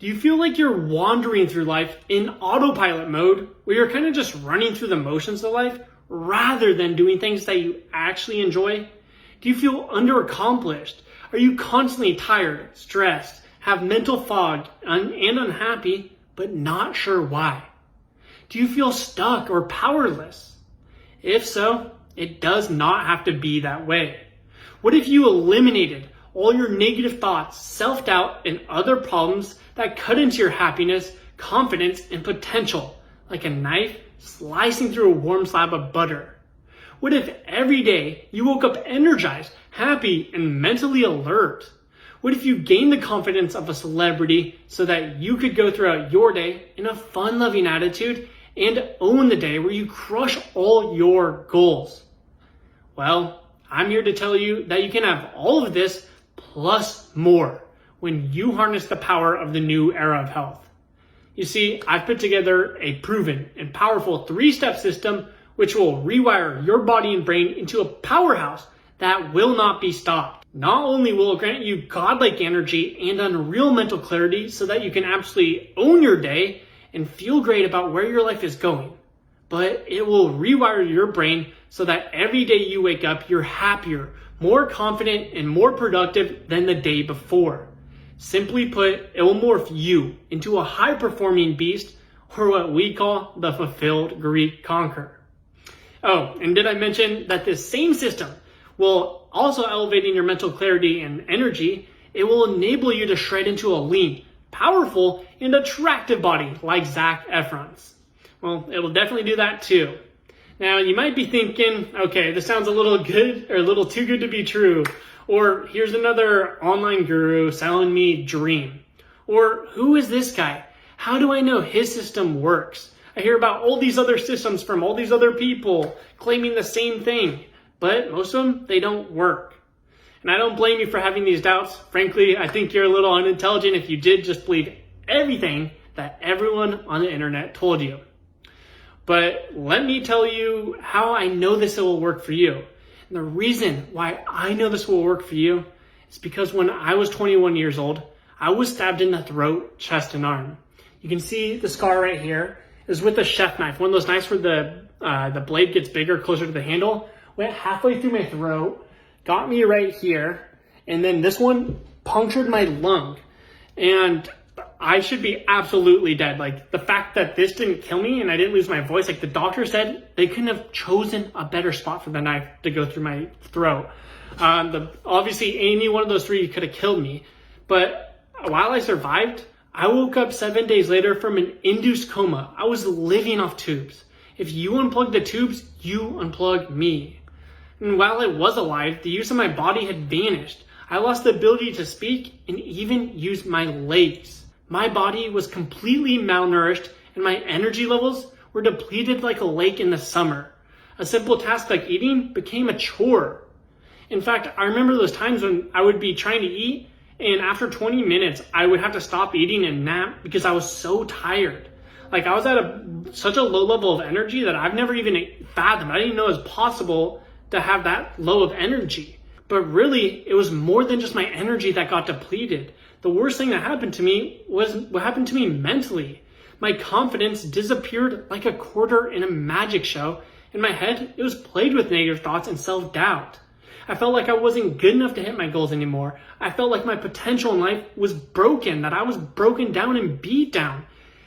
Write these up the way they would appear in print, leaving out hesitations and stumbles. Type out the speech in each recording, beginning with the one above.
Do you feel like you're wandering through life in autopilot mode, where you're kind of just running through the motions of life rather than doing things that you actually enjoy? Do you feel underaccomplished? Are you constantly tired, stressed, have mental fog, and unhappy, but not sure why? Do you feel stuck or powerless? If so, it does not have to be that way. What if you eliminated all your negative thoughts, self-doubt, and other problems that cut into your happiness, confidence, and potential, like a knife slicing through a warm slab of butter? What if every day you woke up energized, happy, and mentally alert? What if you gained the confidence of a celebrity so that you could go throughout your day in a fun-loving attitude and own the day where you crush all your goals? Well, I'm here to tell you that you can have all of this plus more when you harness the power of the new era of health. You see, I've put together a proven and powerful 3-step system which will rewire your body and brain into a powerhouse that will not be stopped. Not only will it grant you godlike energy and unreal mental clarity so that you can absolutely own your day and feel great about where your life is going, but it will rewire your brain so that every day you wake up, you're happier, more confident, and more productive than the day before. Simply put, it will morph you into a high-performing beast, or what we call the fulfilled Greek conqueror. Oh, and did I mention that this same system will also elevating your mental clarity and energy? It will enable you to shred into a lean, powerful, and attractive body like Zac Efron's. Well, it will definitely do that too. Now, you might be thinking, okay, this sounds a little good or a little too good to be true. Or here's another online guru selling me dream. Or who is this guy? How do I know his system works? I hear about all these other systems from all these other people claiming the same thing, but most of them, they don't work. And I don't blame you for having these doubts. Frankly, I think you're a little unintelligent if you did just believe everything that everyone on the internet told you. But let me tell you how I know this will work for you. And the reason why I know this will work for you is because when I was 21 years old, I was stabbed in the throat, chest, and arm. You can see the scar right here. It was with a chef knife, one of those knives where the blade gets bigger, closer to the handle. Went halfway through my throat, got me right here, and then this one punctured my lung. And I should be absolutely dead. Like, the fact that this didn't kill me and I didn't lose my voice, like the doctor said, they couldn't have chosen a better spot for the knife to go through my throat. Obviously, any one of those three could have killed me. But while I survived, I woke up 7 days later from an induced coma. I was living off tubes. If you unplug the tubes, you unplug me. And while I was alive, the use of my body had vanished. I lost the ability to speak and even use my legs. My body was completely malnourished and my energy levels were depleted like a lake in the summer. A simple task like eating became a chore. In fact, I remember those times when I would be trying to eat and after 20 minutes, I would have to stop eating and nap because I was so tired. Like, I was at such a low level of energy that I've never even fathomed. I didn't even know it was possible to have that low of energy. But really, it was more than just my energy that got depleted. The worst thing that happened to me was what happened to me mentally. My confidence disappeared like a quarter in a magic show. In my head, it was plagued with negative thoughts and self-doubt. I felt like I wasn't good enough to hit my goals anymore. I felt like my potential in life was broken, that I was broken down and beat down.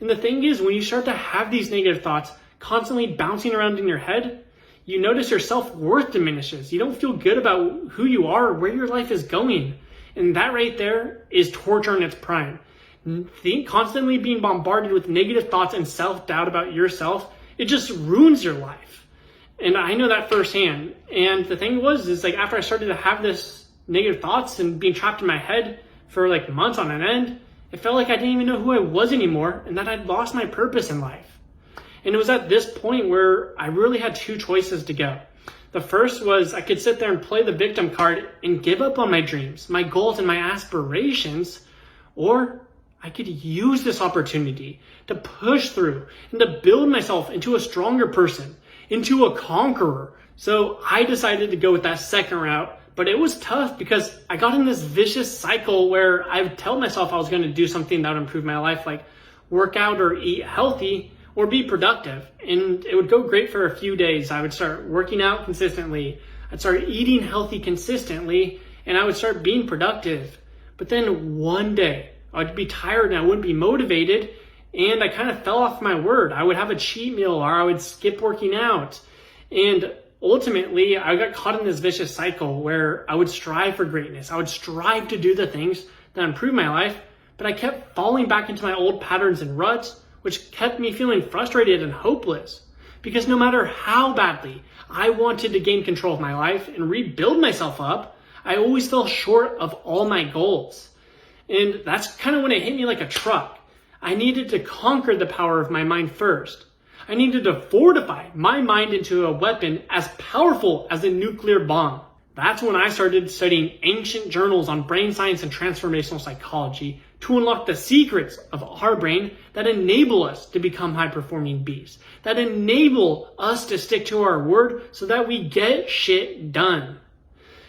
And the thing is, when you start to have these negative thoughts constantly bouncing around in your head, you notice your self-worth diminishes. You don't feel good about who you are or where your life is going. And that right there is torture in its prime. Constantly being bombarded with negative thoughts and self-doubt about yourself, it just ruins your life. And I know that firsthand. And the thing is like after I started to have this negative thoughts and being trapped in my head for like months on end, it felt like I didn't even know who I was anymore and that I'd lost my purpose in life. And it was at this point where I really had two choices to go. The first was I could sit there and play the victim card and give up on my dreams, my goals, and my aspirations, or I could use this opportunity to push through and to build myself into a stronger person, into a conqueror. So I decided to go with that second route but it was tough because I got in this vicious cycle where I would tell myself I was going to do something that would improve my life, like work out or eat healthy or be productive. And it would go great for a few days. I would start working out consistently. I'd start eating healthy consistently, and I would start being productive. But then one day I'd be tired and I wouldn't be motivated, and I kind of fell off my word. I would have a cheat meal or I would skip working out. And ultimately, I got caught in this vicious cycle where I would strive for greatness. I would strive to do the things that improve my life, but I kept falling back into my old patterns and ruts, which kept me feeling frustrated and hopeless. Because no matter how badly I wanted to gain control of my life and rebuild myself up, I always fell short of all my goals. And that's kind of when it hit me like a truck. I needed to conquer the power of my mind first. I needed to fortify my mind into a weapon as powerful as a nuclear bomb. That's when I started studying ancient journals on brain science and transformational psychology to unlock the secrets of our brain that enable us to become high-performing beasts, that enable us to stick to our word so that we get shit done.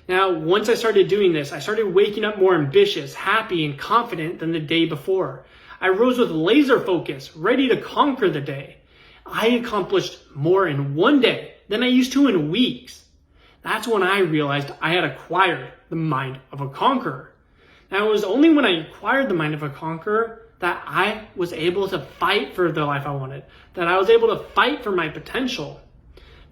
Now, once I started doing this, I started waking up more ambitious, happy, and confident than the day before. I rose with laser focus, ready to conquer the day. I accomplished more in one day than I used to in weeks. That's when I realized I had acquired the mind of a conqueror. Now, it was only when I acquired the mind of a conqueror that I was able to fight for the life I wanted, that I was able to fight for my potential.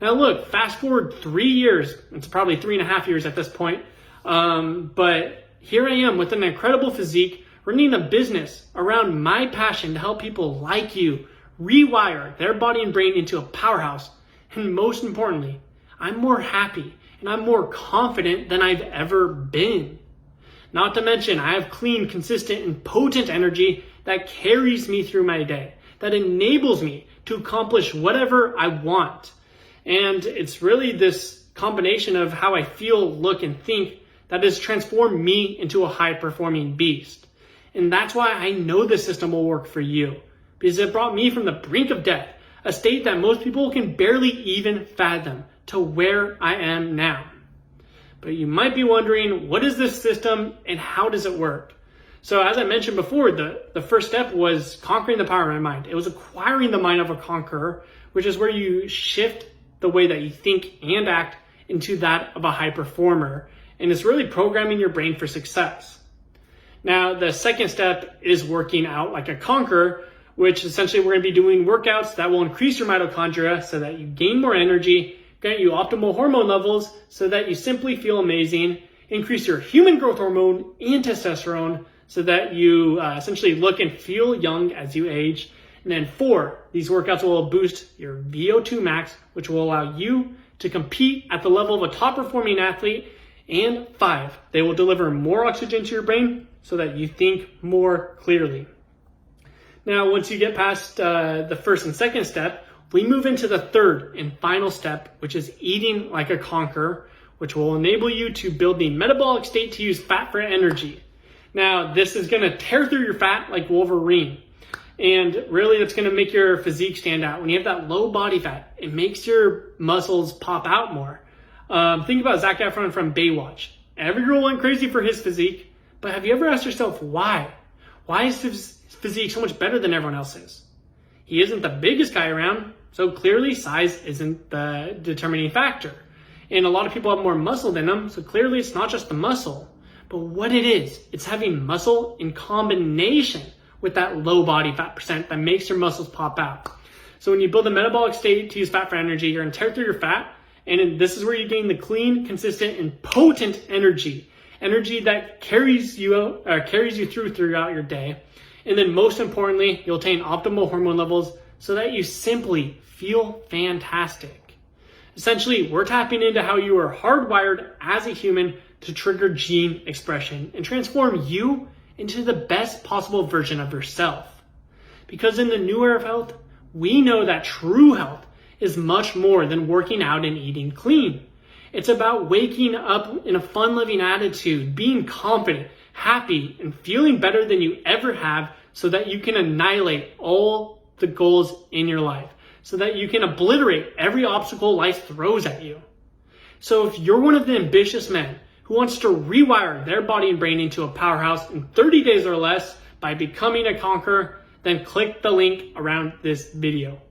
Now look, fast forward 3 years, it's probably 3.5 years at this point, but here I am with an incredible physique, running a business around my passion to help people like you rewire their body and brain into a powerhouse. And most importantly, I'm more happy and I'm more confident than I've ever been. Not to mention, I have clean, consistent, and potent energy that carries me through my day, that enables me to accomplish whatever I want. And it's really this combination of how I feel, look, and think that has transformed me into a high-performing beast. And that's why I know this system will work for you, because it brought me from the brink of death, a state that most people can barely even fathom, to where I am now. But you might be wondering, what is this system and how does it work? So as I mentioned before, the first step was conquering the power of my mind. It was acquiring the mind of a conqueror, which is where you shift the way that you think and act into that of a high performer. And it's really programming your brain for success. Now, the second step is working out like a conqueror, which essentially we're going to be doing workouts that will increase your mitochondria so that you gain more energy, grant you optimal hormone levels so that you simply feel amazing, increase your human growth hormone and testosterone so that you essentially look and feel young as you age. And then 4, these workouts will boost your VO2 max, which will allow you to compete at the level of a top performing athlete. And 5, they will deliver more oxygen to your brain so that you think more clearly. Now, once you get past the first and second step, we move into the third and final step, which is eating like a conqueror, which will enable you to build the metabolic state to use fat for energy. Now, this is going to tear through your fat like Wolverine. And really, it's going to make your physique stand out. When you have that low body fat, it makes your muscles pop out more. Think about Zac Efron from Baywatch. Every girl went crazy for his physique, but have you ever asked yourself why? Why is his physique so much better than everyone else's? He isn't the biggest guy around, so clearly size isn't the determining factor. And a lot of people have more muscle than him, so clearly it's not just the muscle. But what it is, it's having muscle in combination with that low body fat percent that makes your muscles pop out. So when you build a metabolic state to use fat for energy, you're going to tear through your fat, and this is where you gain the clean, consistent, and potent energy that carries you throughout your day. And then most importantly, you'll attain optimal hormone levels so that you simply feel fantastic. Essentially, we're tapping into how you are hardwired as a human to trigger gene expression and transform you into the best possible version of yourself. Because in the new era of health, we know that true health is much more than working out and eating clean. It's about waking up in a fun-living attitude, being confident, happy, and feeling better than you ever have so that you can annihilate all the goals in your life, so that you can obliterate every obstacle life throws at you. So if you're one of the ambitious men who wants to rewire their body and brain into a powerhouse in 30 days or less by becoming a conqueror, then click the link around this video.